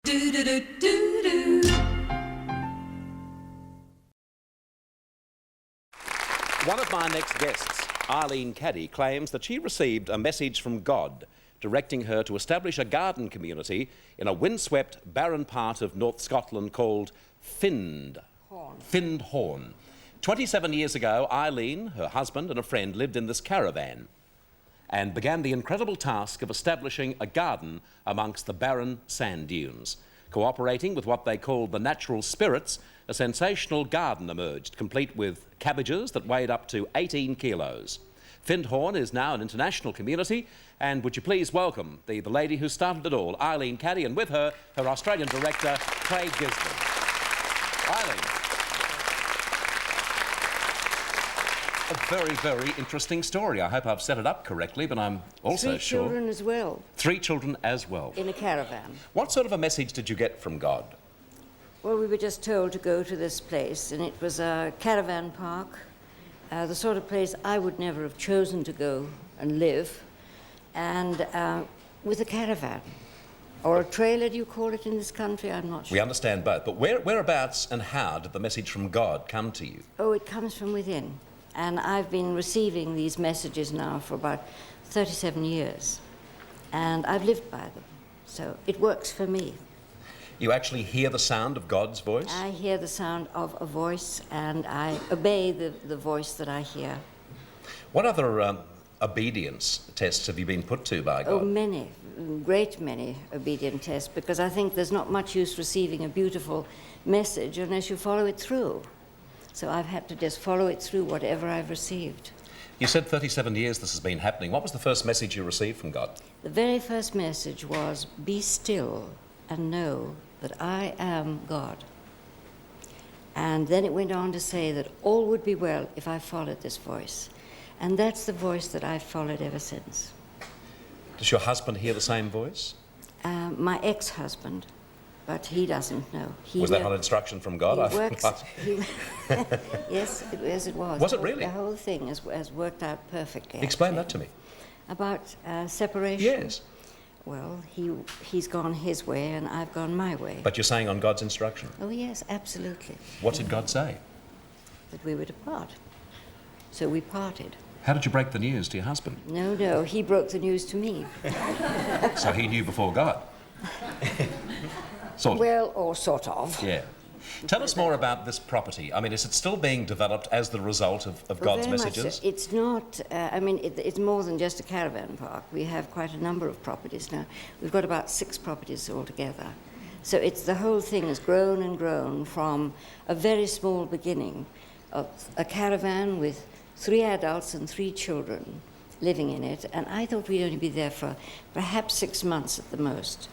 One of my next guests, Eileen Caddy, claims that she received a message from God directing her to establish a garden community in a windswept, barren part of North Scotland called Finhorn. 27 years ago, Eileen, her husband and a friend lived in this caravan and began the incredible task of establishing a garden amongst the barren sand dunes. Cooperating with what they called the natural spirits, a sensational garden emerged, complete with cabbages that weighed up to 18 kilos. Finhorn is now an international community, and would you please welcome the lady who started it all, Eileen Caddy, and with her, her Australian director, Craig Gisborne. Eileen. A very, very interesting story. I hope I've set it up correctly, but I'm also sure... 3 children as well. 3 children as well. In a caravan. What sort of a message did you get from God? Well, we were just told to go to this place, and it was a caravan park, the sort of place I would never have chosen to go and live, and with a caravan. Or a trailer, do you call it in this country? I'm not sure. We understand both, but whereabouts and how did the message from God come to you? Oh, it comes from within. And I've been receiving these messages now for about 37 years. And I've lived by them. So it works for me. You actually hear the sound of God's voice? I hear the sound of a voice, and I obey the voice that I hear. What other obedience tests have you been put to by God? Oh, many. Great many obedient tests, because I think there's not much use receiving a beautiful message unless you follow it through. So I've had to just follow it through, whatever I've received. You said 37 years this has been happening. What was the first message you received from God? The very first message was, be still and know that I am God. And then it went on to say that all would be well if I followed this voice. And that's the voice that I've followed ever since. Does your husband hear the same voice? My ex-husband. But he doesn't know. Was that on instruction from God? He works, yes, it was. Was it really? The whole thing has worked out perfectly. Explain that to me. About separation? Yes. Well, he's gone his way and I've gone my way. But you're saying on God's instruction? Oh, yes, absolutely. What did God say? That we were to part. So we parted. How did you break the news to your husband? No, he broke the news to me. So he knew before God? Sort of. Well, or sort of. Yeah. Tell us more about this property. I mean, is it still being developed as the result of God's messages? So. It's not, it's more than just a caravan park. We have quite a number of properties now. We've got about 6 properties altogether. So the whole thing has grown and grown from a very small beginning of a caravan with 3 adults and 3 children living in it. And I thought we'd only be there for perhaps 6 months at the most.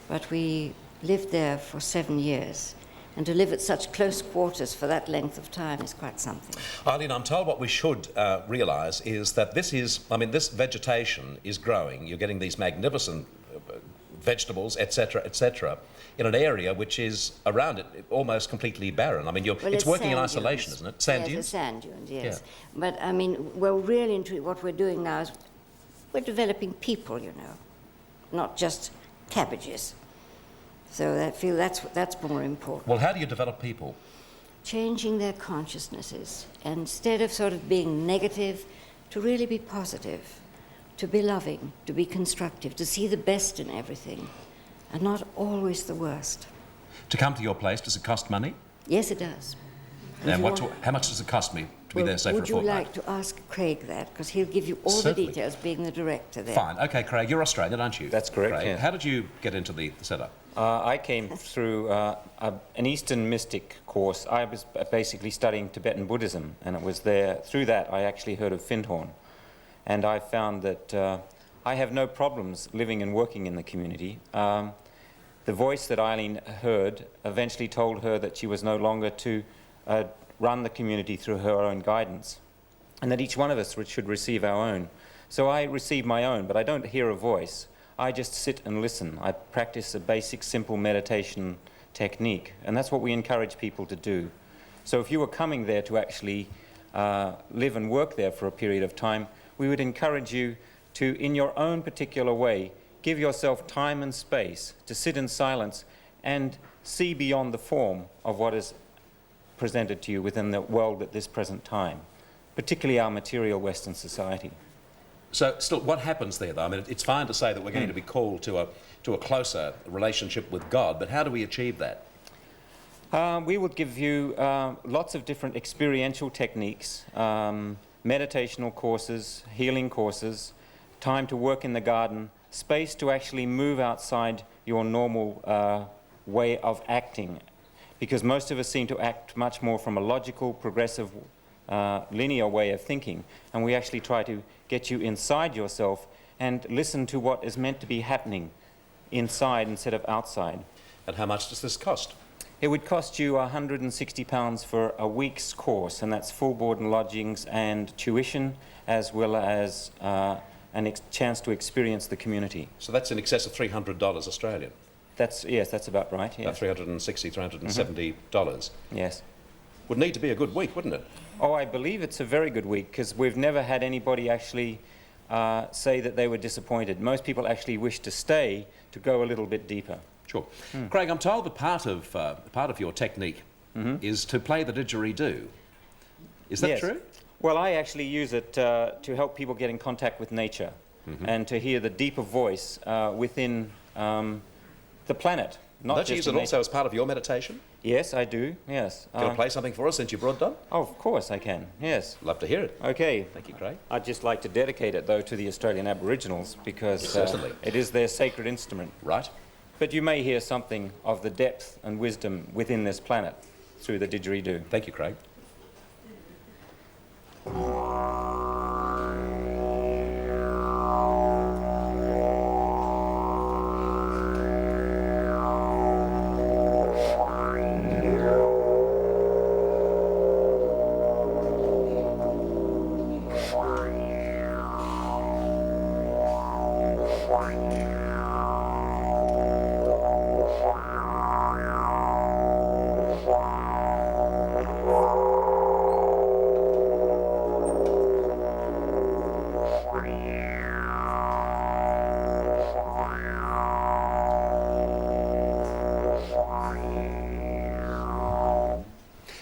But we lived there for 7 years. And to live at such close quarters for that length of time is quite something. Eileen, I'm told what we should realise is that this vegetation is growing. You're getting these magnificent vegetables, etc., in an area which is around it almost completely barren. I mean, it's working in isolation, isn't it? Sand dunes? Yes, sand dunes, yes. Yeah. But, I mean, well, really, into what we're doing now is we're developing people, you know, not just cabbages. So I feel that's more important. Well, how do you develop people? Changing their consciousnesses. Instead of sort of being negative, to really be positive, to be loving, to be constructive, to see the best in everything, and not always the worst. To come to your place, does it cost money? Yes, it does. And how much does it cost me to be there, say, for a fortnight? Would you like to ask Craig that? Because he'll give you all Certainly. the details, being the director there. Fine. OK, Craig, you're Australian, aren't you? That's correct, Craig, yeah. How did you get into the setup? I came through an Eastern mystic course. I was basically studying Tibetan Buddhism, and it was through that I actually heard of Finhorn. And I found that I have no problems living and working in the community. The voice that Eileen heard eventually told her that she was no longer to run the community through her own guidance, and that each one of us should receive our own. So I receive my own, but I don't hear a voice. I just sit and listen. I practice a basic, simple meditation technique, and that's what we encourage people to do. So if you were coming there to actually live and work there for a period of time, we would encourage you to, in your own particular way, give yourself time and space to sit in silence and see beyond the form of what is presented to you within the world at this present time, particularly our material Western society. So, still, what happens there, though? I mean, it's fine to say that we're going to be called to a closer relationship with God, but how do we achieve that? We would give you lots of different experiential techniques, meditational courses, healing courses, time to work in the garden, space to actually move outside your normal way of acting, because most of us seem to act much more from a logical, progressive, linear way of thinking, and we actually try to get you inside yourself and listen to what is meant to be happening inside instead of outside. And how much does this cost? It would cost you £160 for a week's course, and that's full board and lodgings and tuition, as well as chance to experience the community. So that's in excess of $300 Australian. Yes, that's about right. Yes. About $360, $370. Yes. Would need to be a good week, wouldn't it? Oh, I believe it's a very good week, because we've never had anybody actually say that they were disappointed. Most people actually wish to stay to go a little bit deeper. Sure. Craig, I'm told that part of your technique is to play the didgeridoo. Is that Yes. true? Well, I actually use it to help people get in contact with nature and to hear the deeper voice within the planet. Not Don't you just use it in also nature. as part of your meditation? Yes, I do, yes. Can you play something for us since you brought it on? Oh, of course I can, yes. Love to hear it. Okay. Thank you, Craig. I'd just like to dedicate it, though, to the Australian Aboriginals, because Certainly. it is their sacred instrument. Right. But you may hear something of the depth and wisdom within this planet through the didgeridoo. Thank you, Craig.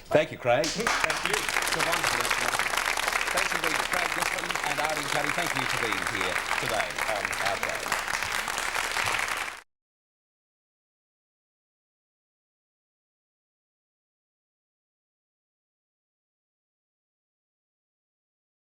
Thank you, Craig. Thank you. It's a wonderful instrument. Thanks indeed to Craig Giffen and Eileen Caddy. Thank you for being here today on our day.